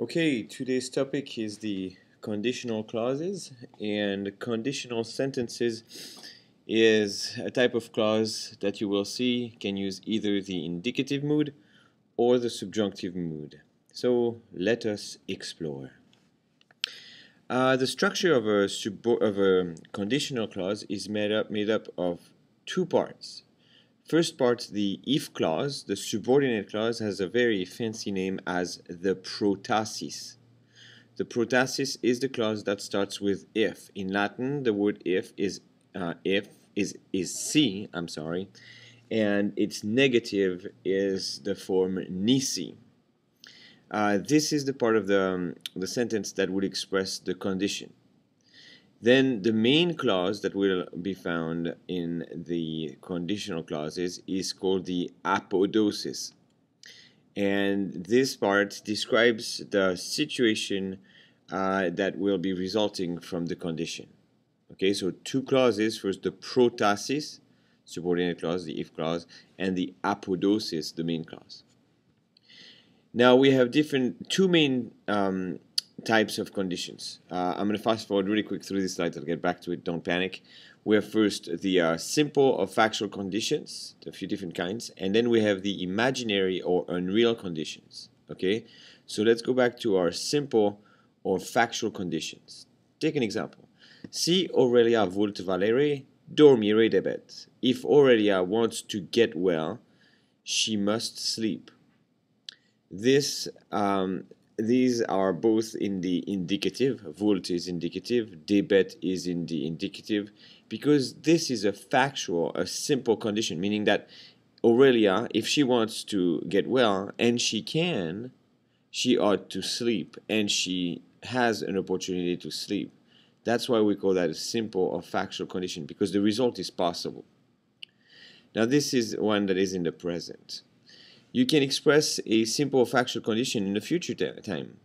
Okay, today's topic is the conditional clauses, and conditional sentences is a type of clause that you will see can use either the indicative mood or the subjunctive mood. So let us explore. The structure of a conditional clause is made up of two parts. First part, the if clause, the subordinate clause, has a very fancy name as the protasis. The protasis is the clause that starts with if. In Latin, the word if is si, and its negative is the form nisi. This is the part of the sentence that would express the condition. Then the main clause that will be found in the conditional clauses is called the apodosis. And this part describes the situation that will be resulting from the condition. Okay, so two clauses. First, the protasis, subordinate clause, the if clause, and the apodosis, the main clause. Now we have two main types of conditions. I'm going to fast forward really quick through these slides. I'll get back to it. Don't panic. We have first the simple or factual conditions, a few different kinds, and then we have the imaginary or unreal conditions. Okay, so let's go back to our simple or factual conditions. Take an example. Si Aurelia vult valere, dormire debet. If Aurelia wants to get well, she must sleep. These are both in the indicative. Vult is indicative, debet is in the indicative, because this is a factual, a simple condition, meaning that Aurelia, if she wants to get well, and she can, she ought to sleep, and she has an opportunity to sleep. That's why we call that a simple or factual condition, because the result is possible. Now this is one that is in the present. You can express a simple factual condition in the future time.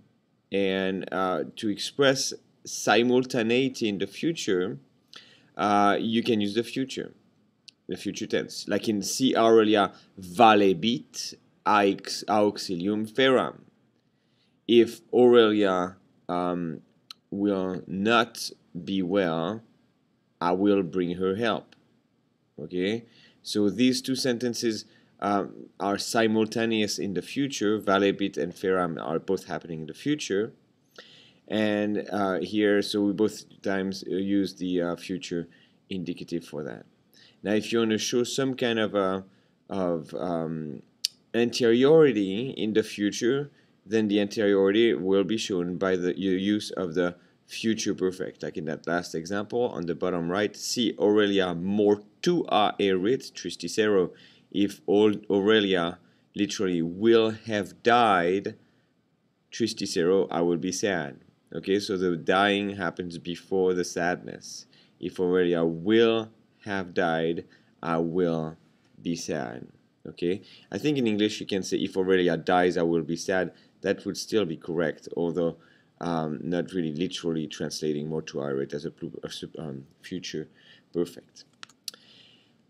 And to express simultaneity in the future, you can use the future tense. Like in si Aurelia valebit auxilium feram. If Aurelia will not be well, I will bring her help. Okay? So these two sentences are simultaneous in the future. Valebit and feram are both happening in the future, and here, so we both times use the future indicative for that. Now, if you want to show some kind of anteriority in the future, then the anteriority will be shown by the use of the future perfect, like in that last example on the bottom right. Si Aurelia mortua erit tristicero. If Aurelia literally will have died, tristicero, I will be sad. Okay, so the dying happens before the sadness. If Aurelia will have died, I will be sad. Okay, I think in English you can say if Aurelia dies, I will be sad. That would still be correct, although not really literally translating mortua erit as a future perfect.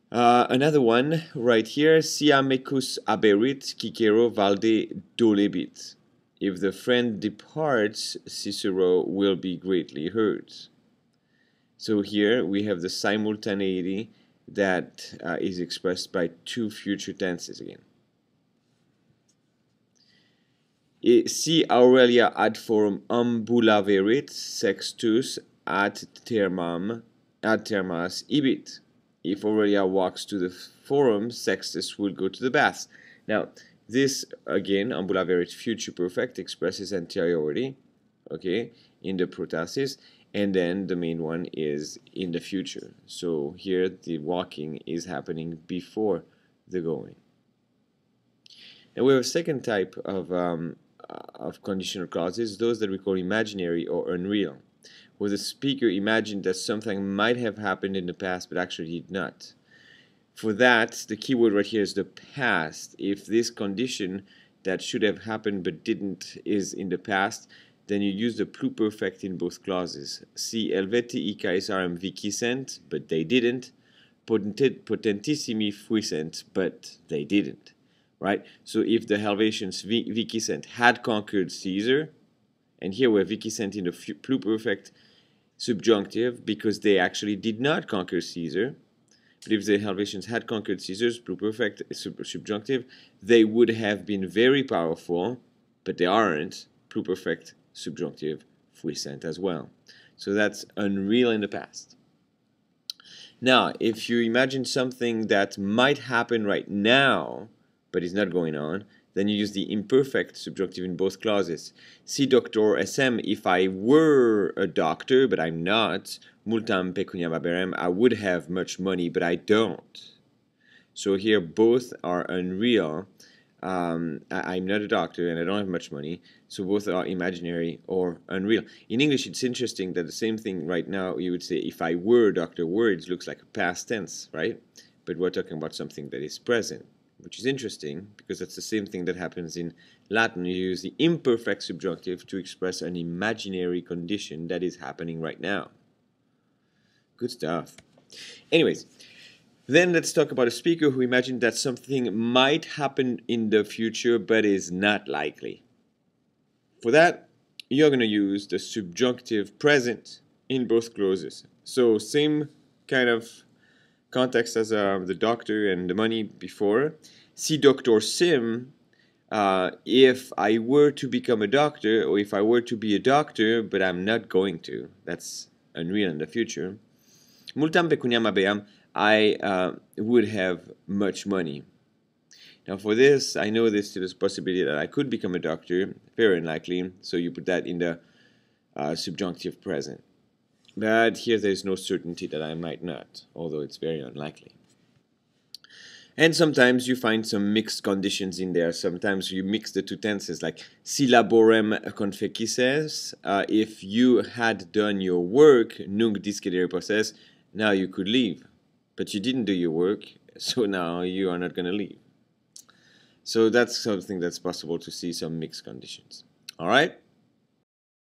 Another one right here, si amicus aberit, cicero valde dolebit. If the friend departs, Cicero will be greatly hurt. So here we have the simultaneity that is expressed by two future tenses again. Si Aurelia ad forum ambulaverit, sextus ad thermas ibit. If Aurelia walks to the forum, Sextus will go to the baths. Now, this, again, ambulaverit future perfect expresses anteriority, okay, in the protasis, and then the main one is in the future. So here the walking is happening before the going. Now we have a second type of conditional clauses, those that we call imaginary or unreal, where the speaker imagined that something might have happened in the past but actually did not. For that, the key word right here is the past. If this condition that should have happened but didn't is in the past, then you use the pluperfect in both clauses. Si Helvetii Caesarem vicissent, but they didn't. Potentissimi fuissent, but they didn't. Right? So if the Helvetians vicissent had conquered Caesar, And here where Vicky sent in the pluperfect subjunctive because they actually did not conquer Caesar. But if the Helvetians had conquered Caesar's pluperfect subjunctive, they would have been very powerful, but they aren't. Pluperfect subjunctive puissant as well. So that's unreal in the past. Now, if you imagine something that might happen right now, but is not going on, then you use the imperfect subjunctive in both clauses. Si doctor SM, if I were a doctor, but I'm not, multam pecuniam haberem, I would have much money, but I don't. So here both are unreal. I'm not a doctor and I don't have much money, so both are imaginary or unreal. In English, it's interesting that the same thing right now, you would say, if I were a doctor, words looks like a past tense, right? But we're talking about something that is present, which is interesting because that's the same thing that happens in Latin. You use the imperfect subjunctive to express an imaginary condition that is happening right now. Good stuff. Anyways, then let's talk about a speaker who imagined that something might happen in the future but is not likely. For that, you're going to use the subjunctive present in both clauses. So same kind of context as the doctor and the money before. Si doctor sim, if I were to become a doctor, or if I were to be a doctor, but I'm not going to. That's unreal in the future. Multam pecuniam habeam, I would have much money. Now for this, I know there's still a possibility that I could become a doctor, very unlikely, so you put that in the subjunctive present. But here there's no certainty that I might not, although it's very unlikely. And sometimes you find some mixed conditions in there. Sometimes you mix the two tenses, like si laborem confecises, if you had done your work, nunc discedere posses, now you could leave. But you didn't do your work, so now you are not going to leave. So that's something that's possible to see some mixed conditions. All right?